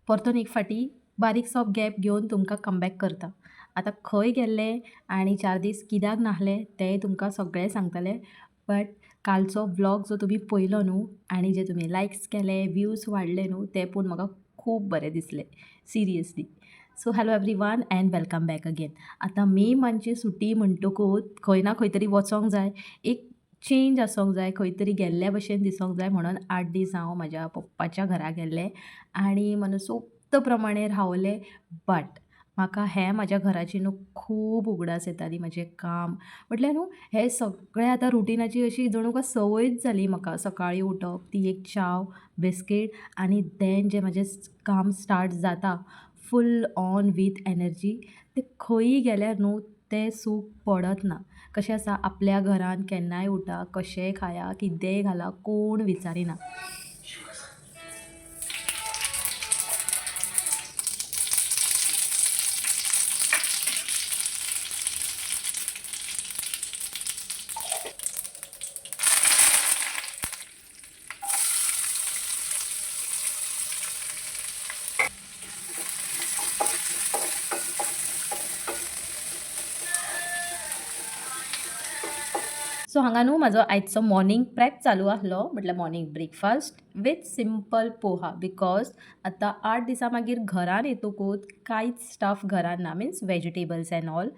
परतून एक फाटी बारीकसो गॅप घेवन तुमकां कमबॅक करता. आतां खंय गेल्ले आनी 4 दीस कित्याक नासले तेंय तुमकां सगळें सांगतलें. बट कालचो व्लॉग जो तुमी पळयलो न्हू आनी जे तुमी लायक्स केले, व्ह्यूज वाडले न्हू, ते पळोवन म्हाका खूब बरें दिसलें, seriously. So hello everyone end welcome back again. आतां मे मंथची सुटी म्हणटकूच खंय ना खंय तरी वचोंक जाय. एक चेंज आसोंक जाय, खंय तरी गेल्ले भशेन दिसोंक जाय म्हणून 8 दीस हांव म्हाज्या पप्पाच्या घरा गेल्लें आनी मनसोक्त प्रमाणें रावलें. बट म्हाका हें म्हाज्या घराची न्हू खूब उगडास येताली. म्हजें काम म्हटल्यार न्हू हें सगळें आतां रुटिनाची अशी जणू काय संवयच जाली म्हाका. सकाळीं उठप, ती एक च्या, बिस्कीट आनी देन जें म्हजें काम स्टार्ट जाता फूल ऑन वीथ एनर्जी. तें खंयी गेल्यार न्हू तें सूख पडत ना. कशें आसा आपल्या घरान केन्नाय उठा, कशेंय खाया, कितेंय घाला, कोण विचारिना. सो हांगा न्हू म्हाजो आयचो मॉर्निंग प्रेप चालू आसलो, म्हटल्यार morning breakfast with simple poha. Because आतां 8 दिसां मागीर घरान येतकूच कांयच स्टफ घरान ना, मिन्स वेजिटेबल्स एंड ऑल.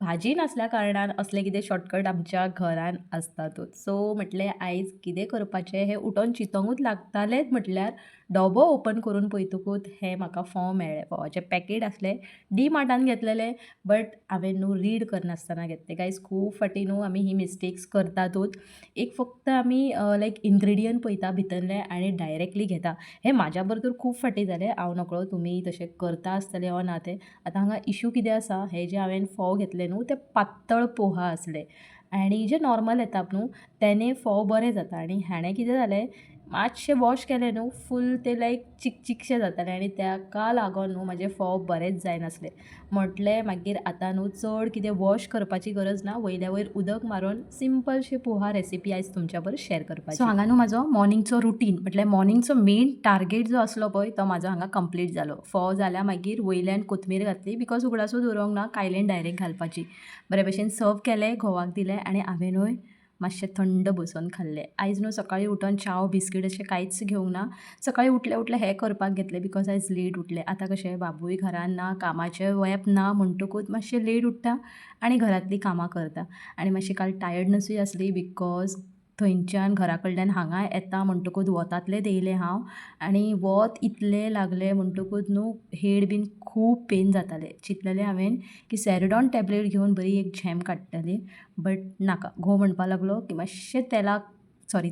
भाजी नासल्या कारणान असले कितें शॉर्टकट आमच्या घरान आसतातूच. सो म्हटलें आयज कितें करपाचें हें उठोन चिंतोंकूच लागतालेंच. म्हटल्यार डबो ओपन करून पळयतकूच हें म्हाका फोव मेळ्ळें. फोवाचें पॅकेट आसलें, डी मार्टान घेतलेलें. बट हांवें न्हू रीड करनासतना घेतलें. गायज खूब फावटी न्हू आमी ही मिस्टेक्स करतातूच. एक फक्त आमी लायक इन्ग्रेडियंट पळयता भितरले आनी डायरेक्टली घेता. हें म्हाज्या बरोबर खूब फावटी जालें. हांव नकळो तुमी तशें करता आसतले वा ना तें. आतां हांगा इश्यू कितें आसा, हे जे हांवें फोव घेतले न्हू ते पातळ पोहा आसले आनी जे नॉर्मल येता न्हू तेने फोव बरें जाता. आनी हाणें कितें जालें, मातशें वॉश केलें न्हू फूल ते लायक चिकचिकशे जाताले आनी ताका लागून न्हू म्हाजे फोव बरेंच जायनासले. म्हटलें मागीर आतां न्हू चड कितें वॉश करपाची गरज ना, वयल्या वयर उदक मारून सिंपलशी पोहा रेसिपी आयज तुमच्या बरोबर शेअर करपाची. सो हांगा न्हू म्हाजो मॉर्निंगचो रुटीन म्हटल्यार मॉर्निंगचो मेन टार्गेट जो आसलो पळय तो म्हाजो हांगा कंप्लीट जालो. फोव जाल्या मागीर वयल्यान कोथमीर घातली, बिकॉज उगडासूच उरोंक ना, कायलेन डायरेक्ट घालपाची. बरे भशेन सर्व केलें, घोवाक दिलें आनी हांवेंनूय मातशें थंड बसून खाल्लें. आयज न्हू सकाळीं उठोन चाव बिस्कीट अशें कांयच घेवंक ना. सकाळीं उठलें उठलें हें करपाक घेतलें, बिकॉज आयज लेट उठलें. आतां कशें बाबूय घरान ना, कामाचें वॅप ना म्हणटकूच मातशें लेट उठ्ठा आनी घरांतलीं कामां करता. आनी मातशी काल टायर्डनसूय आसली, बिकॉज थंयच्यान घरा कडल्यान हांगा येता म्हणटकूच वतांतलें येयलें हांव आनी वत इतलें लागलें म्हणटकूच न्हू हेड बीन खूब पेन जातालें. चिंतलेलें हांवें की सॅरिडॉन टॅबलेट घेवन बरी एक झेम काडटलें. बट नाका, घोव म्हणपा लागलो की मातशें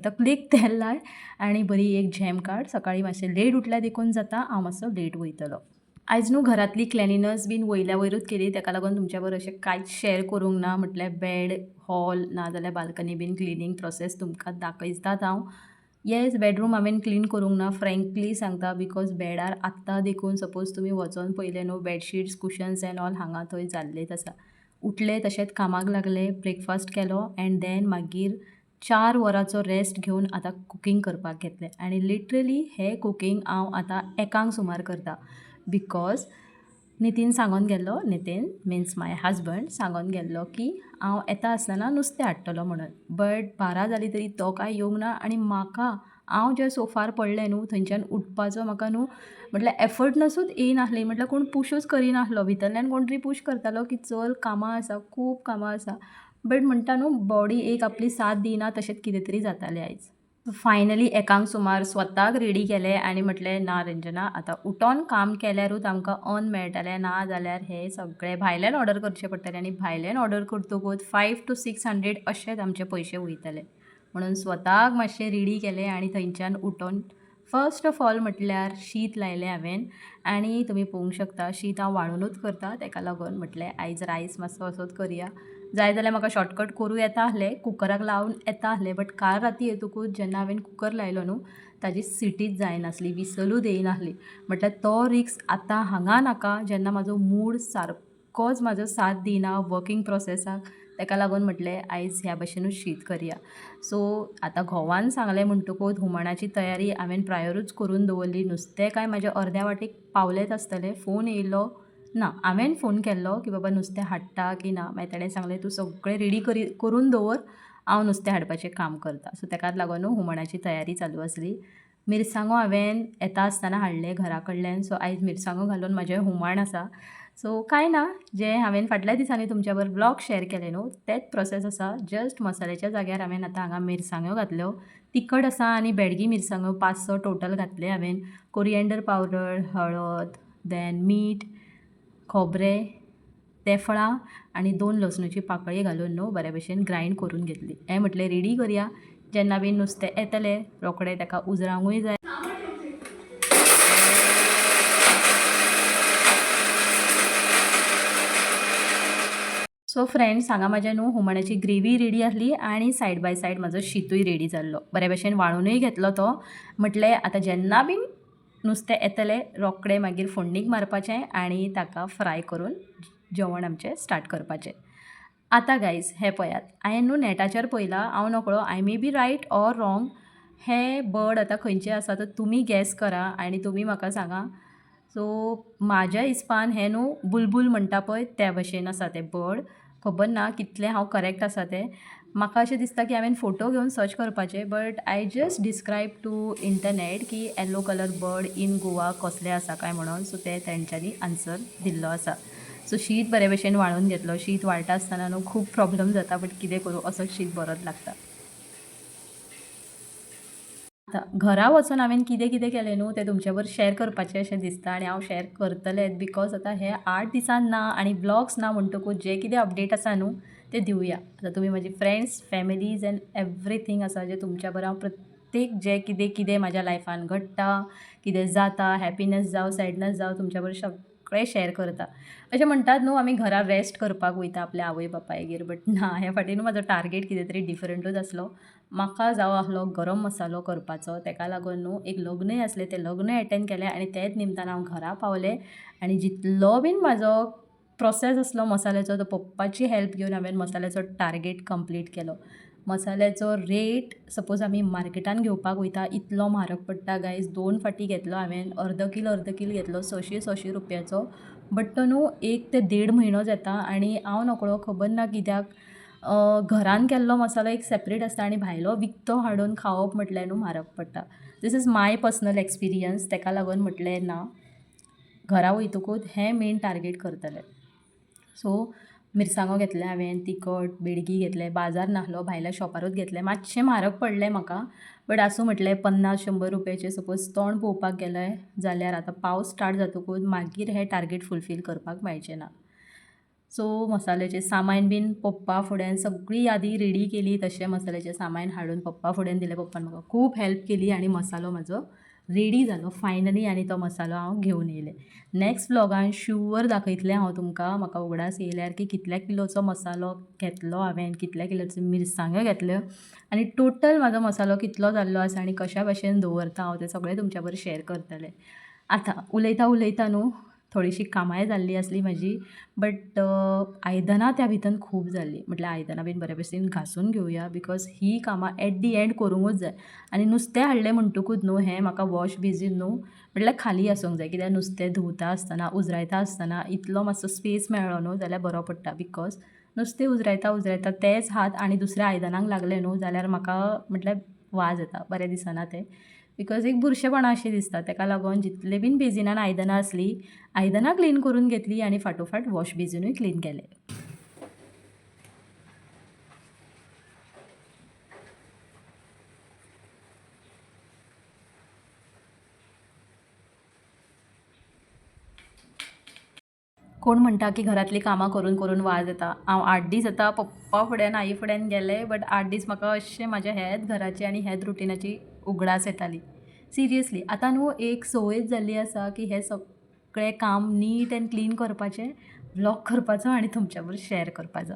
तकलेक तेल लाय आनी बरी एक झेम काड. सकाळीं मातशें लेट उठल्यार देखून जाता, हांव मातसो लेट वयतलो. आयज न्हू घरांतली क्लेनिनस बीन वयल्या वयरूच केली, ताका लागून तुमच्या बरोबर अशें कांयच शेअर करूंक ना. म्हटल्यार बेड, हॉल नाजाल्यार बाल्कनी बीन क्लिनींग प्रोसेस तुमकां दाखयताच हांव. येस, बेडरूम हांवें क्लीन करूंक ना, फ्रँकली सांगता, बिकॉज बेडार आत्तां देखून सपोज तुमी वचोन पळयलें न्हू बेडशीट्स, कुशन्स एंड ऑल हांगा थंय जाल्लेच आसा. उठलें तशेंच कामाक लागलें, ब्रेकफास्ट केलो एंड देन मागीर 4 वरांचो रेस्ट घेवन आतां कुकींग करपाक घेतलें. आनी लिटरली हें कुकींग हांव आतां 1 सुमार करतां. बिकॉज नितीन सांगून गेल्लो, नितीन मिन्स माय हजबंड सांगून गेल्लो की हांव येता आसतना नुस्तें हाडटलो म्हणून. बट 12 जालीं तरी तो कांय येवंक ना आनी म्हाका हांव जे सोफार पडलें न्हू थंयच्यान उठपाचो म्हाका न्हू म्हटल्यार एफर्टनसूच येयनासली. म्हटल्यार कोण पुशूच करिनासलो, भितरल्यान कोण तरी पूश करतालो की चल कामां आसा, खूब कामां आसा. बट म्हणटा न्हू बॉडी एक आपली साथ दिना तशेंच कितें तरी जातालें आयज. फायनली 1 सुमार स्वताक रेडी केलें आनी म्हटलें ना रंजना, आतां उठोन काम केल्यारूच आमकां अर्न मेळटलें, ना जाल्यार हें सगळें भायल्यान ऑर्डर करचें पडटलें. आनी भायल्यान ऑर्डर करतकूच 500 to 600 अशेंच आमचे पयशे वयतले. म्हणून स्वताक मातशें रेडी केलें आनी थंयच्यान उठोन फर्स्ट ऑफ ऑल म्हटल्यार शीत लायलें हांवें. आनी तुमी पळोवंक शकता शीत हांव वाळूनूच करता, ताका लागून म्हटलें आयज रायस मातसो असोच करया. जाय जाल्यार म्हाका शॉर्टकट करूं येता आसलें, कुकराक लावन येता आसलें. बट काल राती येतकूच जेन्ना हांवें कुकर लायलो न्हू ताजी सिटीच जायनासली, विसलूच येयनासली. म्हटल्यार तो रिस्क आतां हांगा नाका जेन्ना म्हाजो मूड सारकोच म्हाजो साथ दिना वर्कींग प्रोसेसाक. ताका लागून म्हटलें आयज ह्या भशेनूच शीत करया. सो आतां घोवान सांगलें म्हणटकूच हुमणाची तयारी हांवें प्रायोरूच करून दवरली. नुस्तें काय म्हाजें अर्द्या वाटेक पावलेंच आसतलें. फोन येयलो ना, हांवें फोन केल्लो की बाबा नुस्तें हाडटा की ना. मागीर ताणें सांगलें तूं सगळें रेडी करून दवर, हांव नुस्तें हाडपाचें काम करतां. सो ताकाच लागून हुमणाची तयारी चालू आसली. मिरसांगो हांवें येता आसतना हाडले घरा कडल्यान. सो आयज मिरसांगो घालून म्हाजें हुमण आसा. सो कांय ना, जें हांवें फाटल्या दिसांनी तुमच्या बरोबर ब्लॉग शेअर केले न्हू, तेच प्रोसेस आसा. जस्ट मसाल्याच्या जाग्यार हांवें आतां हांगा मिरसांगो घातल्यो. तिखट आसा आनी बेडगी मिरसांगो 5-6 टोटल घातले हांवें. कोरिएंडर पावडर, हळद, देन मीठ, खोबरें, तेफळां आनी 2 लसणुची पाकळी घालून न्हू बरे भशेन ग्रायंड करून घेतली. हें म्हटलें रेडी करया. जेन्ना बीन नुस्तें येतलें रोखडें ताका उजरावंकूय जाय. सो फ्रेंड्स, हांगा म्हाजें न्हू हुमणाची ग्रेवी रेडी आसली आनी सायड बाय सायड म्हाजो शीतूय रेडी जाल्लो. बरे भशेन वाळूनय घेतलो तो. म्हटलें आतां जेन्ना बीन नुस्तें येतलें रोखडें मागीर फोडणीक मारपाचें आनी ताका फ्राय करून जेवण आमचें स्टार्ट करपाचें. आतां गायज हें पळयात, हांवें न्हू नॅटाचेर पळयलां, हांव नकळो I may be right or wrong, हे बर्ड आतां खंयचे आसा तो तुमी गॅस करा आनी तुमी म्हाका सांगा. सो म्हाज्या हिसपान हें न्हू बुलबूल म्हणटा पळय त्या भशेन आसा तें बर्ड. खबर ना कितलें हांव करेक्ट आसा तें. म्हाका अशें दिसता की हांवें फोटो घेवन सर्च करपाचें, but I just describe to internet की yellow colour bird in Goa कसलें आसा काय म्हणून. सो ते तेंच्यांनी आन्सर दिल्लो आसा. सो शीत बरे भशेन वाळून घेतलो. शीत वाळटा आसतना न्हू खूब प्रॉब्लम जाता, बट कितें करूं, असोच शीत बरोच लागता. आतां घरा वचून हांवें कितें कितें केलें न्हू तें तुमच्या बरोबर शेअर करपाचें अशें दिसता आनी हांव शेअर करतलेंच. बिकॉज आतां हे 8 दिसान ना आनी ब्लॉग्स ना म्हणटकूच जे कितें अपडेट आसा न्हू ते दिवया. आतां तुमी म्हजी फ्रेंड्स, फॅमिलीज एंड एवरीथींग आसा जें तुमच्या बरोबर हांव प्रत्येक जें कितें कितें म्हाज्या लायफान घडटा, कितें जाता, हॅपिनस जावं सॅडनस जावं, तुमच्या बरोबर सगळें शेअर करता. अशें म्हणटात न्हू आमी घरा रेस्ट करपाक वयता आपल्या आवय बापायगेर, बट ना, ह्या फावटी न्हू म्हाजो टार्गेट कितें तरी डिफरंटूच आसलो. म्हाका जावो आसलो गरम मसालो करपाचो. ताका लागून न्हू एक लग्नय आसलें, तें लग्नय अटेंड केलें आनी तेच निमतान हांव घरा पावलें आनी जितलो बीन म्हाजो प्रोसेस आसलो मसाल्याचो तो पप्पाची हेल्प घेवन हांवें मसाल्याचो टार्गेट कंप्लीट केलो. मसाल्याचो रेट सपोज आमी मार्केटान घेवपाक वयता इतलो म्हारग पडटा गायज. 2 फावटी घेतलो हांवें, अर्द कील घेतलो 600 रुपयाचो. बट तो न्हू 1 ते 1.5 म्हयनो जाता आनी हांव नकळो खबर ना कित्याक घरान केल्लो मसालो एक सेपरेट आसता आनी भायलो विकतो हाडून खावप म्हटल्यार न्हू म्हारग पडटा. This is my personal experience. ताका लागून म्हटलें ना, घरा वयतकूच हें मेन टार्गेट करतलें. सो मिरसांगो घेतले हांवें, तिखट, बेडगी घेतले, बाजार नासलो, भायल्या शॉपारूच घेतले. मातशें म्हारग पडलें म्हाका, बट आसूं म्हटलें 50-100 रुपयाचें सपोज तोंड पळोवपाक गेलें जाल्यार आतां पावस स्टार्ट जातकूच मागीर हें टार्गेट फुलफील करपाक मेळचें ना. सो मसाल्याचें सामान बीन पप्पा फुड्यान सगळी यादी रेडी केली. तशें मसाल्याचें सामान हाडून पप्पा फुड्यान दिलें. पप्पान म्हाका खूब हेल्प केली आनी मसालो म्हाजो रेडी जालो फायनली आनी तो मसालो हांव घेवन येयलें. नॅक्स्ट व्लॉगान शुअर दाखयतलें हांव तुमकां. म्हाका उगडास येयल्यार की कितल्या किलोचो मसालो घेतलो हांवें, कितल्या किलोच्यो मिरसांग्यो घेतल्यो आनी टोटल म्हाजो मसालो कितलो जाल्लो आसा आनी कशा भशेन दवरता हांव तें सगळें तुमच्या बरोबर शेअर करतलें. आतां उलयता न्हू थोडीशी कामाय जाल्ली आसली म्हाजी, बट आयदनां त्या भितर खूब जाल्लीं. म्हटल्यार आयदनां बीन बरे भशेन घासून घेवया बिकॉज ही कामां एट दी एंड करूंकूच जाय. आनी नुस्तें हाडलें म्हणटकूच न्हू हें म्हाका वॉश बेसीन न्हू म्हटल्यार खाली आसूंक जाय. कित्याक नुस्तें धुवता आसतना, उजरायता आसतना इतलो मातसो स्पेस मेळ्ळो न्हू जाल्यार बरो पडटा. बिकॉज नुस्तें उजरायता तेच हात आनी दुसऱ्या आयदनांक लागले न्हू जाल्यार म्हाका म्हटल्यार वाज येता, बरें दिसना तें. बिकॉज एक बुरशेपणा अशें दिसता. ताका लागून जितले बीन बेजिनान आयदनां आसलीं, आयदनां क्लीन करून घेतलीं आनी फाटोफाट वॉश बेसिनूय क्लीन केलें. कोण म्हणटा की घरांतलीं कामां करून करून वाज येता. हांव 8 दीस आतां पप्पा फुड्यान आई फुड्यान गेलें, बट 8 दीस म्हाका अशें म्हाज्या हेच घराची आनी हेच रुटिनाची उगडास येताली. सिरियसली आतां न्हू एक संवयच जाल्ली आसा की हें सगळें काम नीट एंड क्लीन करपाचें, व्लॉग करपाचो आनी तुमच्या बरोबर शेअर करपाचो.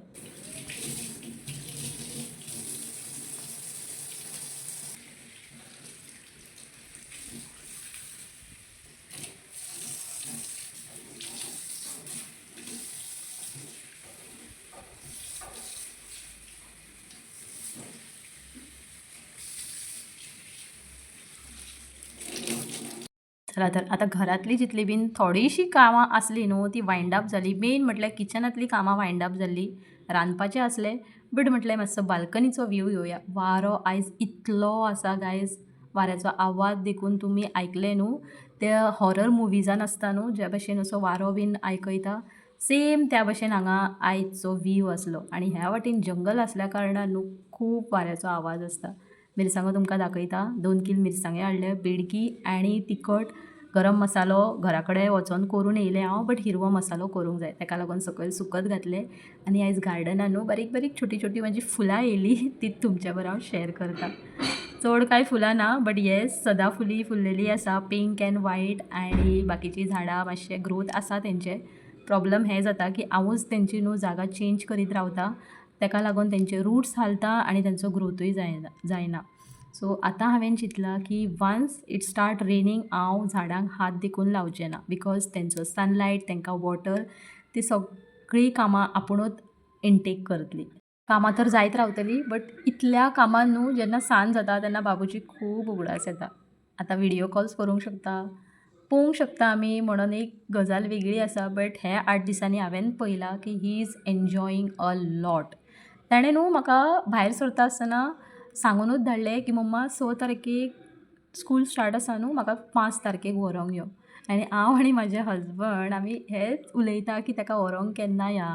चला तर आता घरातली जितली बीन थोडीशी कामां आसली न्हू ती वायंड अप जाली. मेन म्हटल्यार किचनांतली कामां वायंड अप जाल्ली. रांदपाचें आसलें बट म्हटलें मातसो बाल्कनीचो व्यू घेवया. वारो आयज इतलो आसा गायज. वाऱ्याचो आवाज देखून तुमी आयकले न्हू ते हॉरर मुवीजान आसता न्हू ज्या भशेन असो वारो बीन आयकयता सेम त्या भशेन हांगा आयजचो व्यू आसलो. आनी ह्या वाटेन जंगल आसल्या कारणान न्हू खूब वाऱ्याचो आवाज आसता. मिरसांगो तुमकां दाखयता. 2 कील मिरसांगे हाडले, बेडकी आनी तिखट गरम मसालो घरा कडेन वचोन करून येयलें हांव बट हिरवो मसालो करूंक जाय ताका लागून सकयल सुकत घातलें. आनी आयज गार्डनान न्हू बारीक बारीक छोटी छोटी म्हाजी फुलां येयली ती तुमच्या बरोबर हांव शेअर करता. चड कांय फुलां ना बट येस सदाफुली फुल्लेली आसा पिंक एंड वायट आनी बाकीचीं झाडां मातशे ग्रोथ आसा तेंचे. प्रॉब्लम हें जाता की हांवूच तेंची न्हू जागा चेंज करीत रावता ताका लागून तेंचे रूट्स हालता आनी तेंचो ग्रोथूय जायना. सो आतां हांवें चिंतलां की वन्स इट स्टार्ट रेनींग हांव झाडांक हात देखून लावचें ना बिकॉज तेंचो सनलायट तेंकां वॉटर ती सगळीं कामां आपुणूच इनटेक करतली. कामां तर जायत रावतलीं बट इतल्या कामान न्हू जेन्ना सांज जाता तेन्ना बाबूची खूब उगडास येता. आतां व्हिडियो कॉल्स करूंक शकता पळोवंक शकता आमी म्हणून एक गजाल वेगळी आसा बट हे 8 दिसांनी हांवें पळयलां की he is enjoying a lot. ताणें न्हू म्हाका भायर सरता आसतना सांगूनूच धाडलें की मम्मा 6 तारखेक स्कूल स्टार्ट आसा न्हू म्हाका 5 तारखेक व्हरोंक यो. आनी हांव आनी म्हाजें हजबंड आमी हेंच उलयता की ताका व्हरोंक केन्ना या.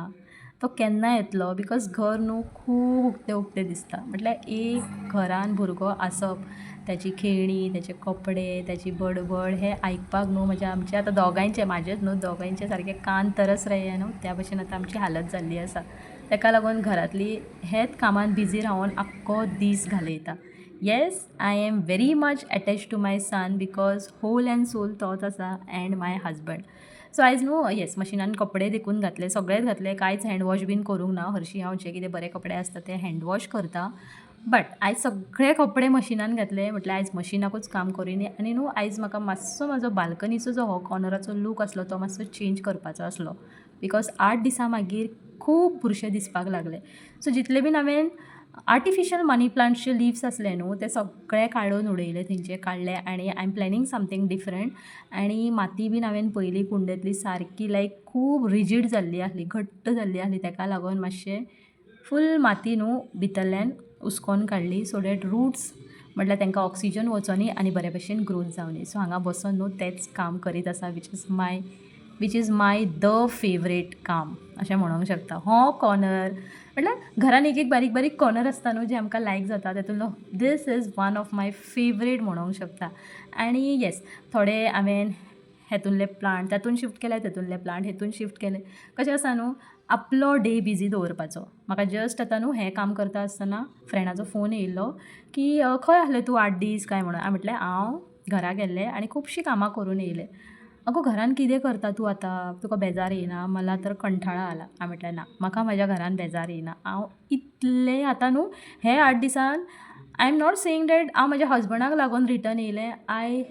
तो केन्ना येतलो बिकॉज घर न्हू खूब उक्तें उक्तें दिसता. म्हटल्यार एक घरान भुरगो आसप त्याची खेळणी त्याचे कपडे त्याची बडबड हें आयकपाक न्हू म्हणजे आमचें आतां दोगांयचें म्हाजेंच न्हू दोगांयचें सारकें कान तरस रयले न्हू त्या भशेन आतां आमची हालत जाल्ली आसा. ताका लागून घरांतली हेच कामान बिजी रावन आख्खो दीस घालयता. Yes I am very much attach to my son because whole and soul तोच आसा एंड माय हजबंड. सो आयज न्हू येस मशिनान कपडे देखून घातले सगळेच घातले कांयच हँडवॉश बीन करूंक ना. हरशीं हांव जे कितें बरे कपडे आसता ते हँडवॉश करता बट आयज सगळे कपडे मशिनान घातले म्हटल्यार आयज मशिनाकूच काम करिनी. आनी न्हू आयज म्हाका मातसो म्हाजो बाल्कनीचो जो हो कॉर्नराचो लूक आसलो तो मातसो चेंज करपाचो आसलो बिकॉज 8 दिसां मागीर खूब बुरशे दिसपाक लागले. सो जितले बीन हांवें आर्टिफिशियल मनी प्लांट्सचे लिव्स आसले न्हू ते सगळे काडून उडयले थंयचे काडले आनी I am planning something different. आनी माती बीन हांवें पयली कुंडेंतली सारकी लायक खूब रिजीड जाल्ली आहली घट्ट जाल्ली आहली ताका लागून मातशें फूल माती न्हू भितरल्यान हुस्कोन काडली सो डॅट रूट्स म्हटल्यार तांकां ऑक्सिजन वचोनी आनी बरे भशेन ग्रोथ जावनी. सो हांगा बसून न्हू तेंच काम करीत आसा which is my the favourite काम अशें म्हणूंक शकता. हो कॉर्नर म्हटल्यार घरान एक बारीक बारीक कॉर्नर आसता न्हू जे आमकां लायक जाता तेतूंतलो दीस is one of my favourite म्हणूंक शकता. आनी येस थोडे हांवें हेतूंतले प्लांट तातूंत शिफ्ट केले तेतूंतले प्लांट हेतून शिफ्ट केले. कशें आसा न्हू आपलो डे बिजी दवरपाचो. म्हाका जस्ट आतां न्हू हें काम करता आसतना फ्रेंडाचो फोन येयल्लो की खंय आहलें तूं 8 दीस काय म्हणून. हांवें म्हटलें हांव घरा गेल्लें आनी खुबशीं कामां करून येयलें. अगो घरान कितें करता तूं आतां तुका बेजार येयना मला तर कंठाळा आला. हांवें म्हटलें ना म्हाका म्हाज्या घरान बेजार येयना. हांव इतलें आतां न्हू हे 8 दिसान I am not saying that हांव म्हाज्या हजबंडाक लागून रिटर्न येयलें. I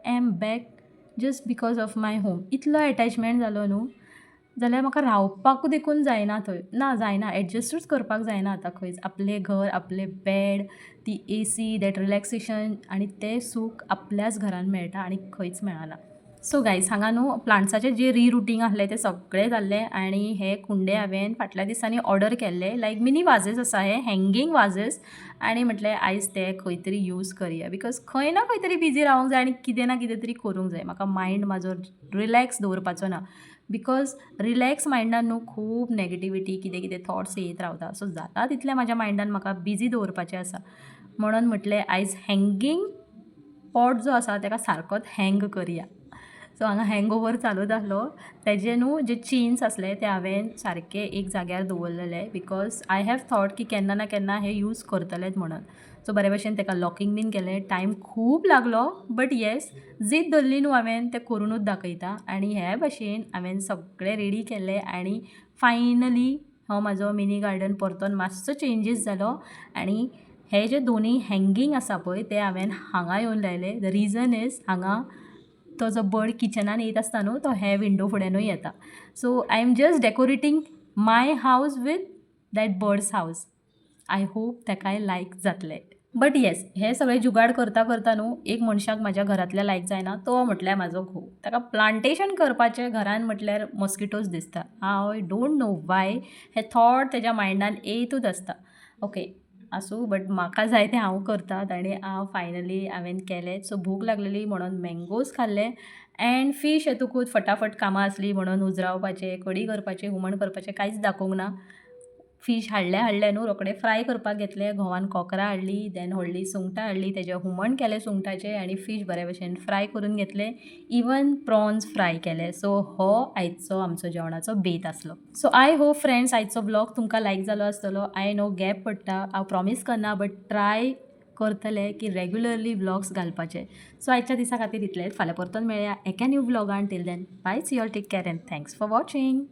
am back just because of my home. इतलो एटॅचमेंट जालो न्हू जाल्यार म्हाका रावपाक देखून जायना थंय. ना जायना एडजस्टूच करपाक जायना आतां खंयच. आपलें घर आपलें बॅड ती AC दॅट रिलॅक्सेशन आनी तें सूख आपल्याच घरान मेळटा आनी खंयच मेळना. सो गायज हांगा न्हू प्लांट्साचें जे रिरुटींग आहलें तें सगळें जाल्लें आनी हे कुंडे हांवें फाटल्या दिसांनी ऑर्डर केल्ले लायक मिनी वाजेस आसा हे हँगींग वाजेस आनी म्हटलें आयज ते खंय तरी यूज करया बिकॉज खंय ना खंय तरी बिजी रावंक जाय आनी कितें ना कितें तरी करूंक जाय. म्हाका मायंड म्हाजो रिलॅक्स दवरपाचो ना बिकॉज रिलॅक्स मायंडान न्हू खूब नॅगेटिविटी कितें कितें थॉट्स येयत रावता. सो जाता तितलें म्हाज्या मायंडान म्हाका बिजी दवरपाचें आसा म्हणून म्हटलें आयज हँगींग पॉट जो आसा ताका सारकोच हँग करया. सो हांगा हँग ओवर चालूच आसलो. तेजे न्हू जे चेन्स आसले ते हांवें सारके एक जाग्यार दवरलेले बिकॉज आय हॅव थॉट की केन्ना ना केन्ना हे यूज करतलेच म्हणून. सो बरे भशेन ताका लॉकींग बीन केलें. टायम खूब लागलो बट येस जीद धरली न्हू हांवें तें करुनूच दाखयता. आनी हे भशेन हांवें सगळें रेडी केलें आनी फायनली हो म्हाजो मिनी गार्डन परतून मातसो चेंजीस जालो. आनी हे जे दोनी हँगींग आसा पळय ते हांवें हांगा येवन लायले. द रिजन इज हांगा तो जो बर्ड किचनान येत आसता न्हू तो हे विंडो फुड्यानूय येता. So I am just decorating my house with that birds house. I hope ताकाय लायक जातलें. बट येस हे सगळे जुगाड करता करता न्हू एक मनशाक म्हाज्या घरांतल्या लायक जायना तो म्हटल्यार म्हाजो घोव. ताका प्लांटेशन करपाचें घरान म्हटल्यार मॉस्किटोज दिसता. आय डोंट नो वाय हे थॉट तेज्या मायंडान येयतूच आसता. ओके आसूं बट म्हाका जाय तें हांव करतात आनी हांव फायनली हांवें केलें. सो भूक लागलेली म्हणून मँगोज खाल्ले एंड फीश येतकूच फटाफट कामां आसलीं म्हणून उजरावपाचें, कडी करपाचें, हुमण करपाचें कांयच दाखोवंक ना. फीश हाडलें न्हू रोखडें फ्राय करपाक घेतलें. घोवान कोकरां हाडलीं, देन व्हडलीं सुंगटां हाडलीं, तेजें हुमण केलें सुंगटाचें आनी फीश बरे भशेन फ्राय करून घेतलें. इवन प्रॉन्स फ्राय केले. सो हो आयचो आमचो जेवणाचो बेत आसलो. सो आय होप फ्रेंड्स आयचो ब्लॉग तुमकां लायक जालो आसतलो. आय नो गॅप पडटा, हांव प्रॉमीस करना बट ट्राय करतलें की रेगुलरली व्लॉग्स घालपाचे. सो आयच्या दिसा खातीर इतलेंच. फाल्यां परतून मेळया एका न्यू व्लॉगान. Till then bye, see you all, take care and thanks for watching.